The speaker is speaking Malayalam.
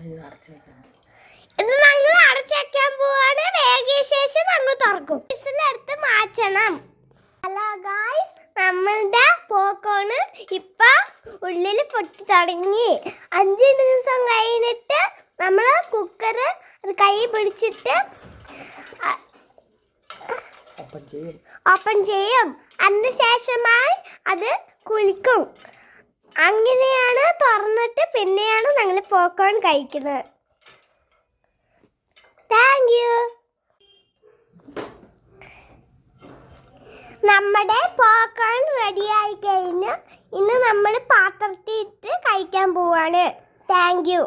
ഇത് ഞങ്ങൾ അടച്ചേക്കാൻ പോവാണ്. വേഗിയ ശേഷം ഞങ്ങൾ തുറക്കും. വിസിലെടുത്ത് മാറ്റണം. ഹലോ ഗായ്സ്, നമ്മളുടെ പോപ്കോൺ ഇപ്പൊ ഉള്ളിൽ പൊട്ടി തുടങ്ങി. 5 നിമിഷം കഴിഞ്ഞിട്ട് നമ്മൾ കുക്കർ കൈ പിടിച്ചിട്ട് ഓപ്പൺ ചെയ്യും. അതിനുശേഷമായി അത് കുളിക്കും. അങ്ങനെയാണ് തുറന്നിട്ട് പിന്നെയാണ് ഞങ്ങൾ പോപ്കോൺ കഴിക്കുന്നത്. Thank you. നമ്മുടെ പോപ്കോൺ റെഡിയായി കഴിഞ്ഞു. ഇന്ന് നമ്മൾ പാത്രത്തിൽ ഇട്ട് കഴിക്കാൻ പോവാണ്. Thank you.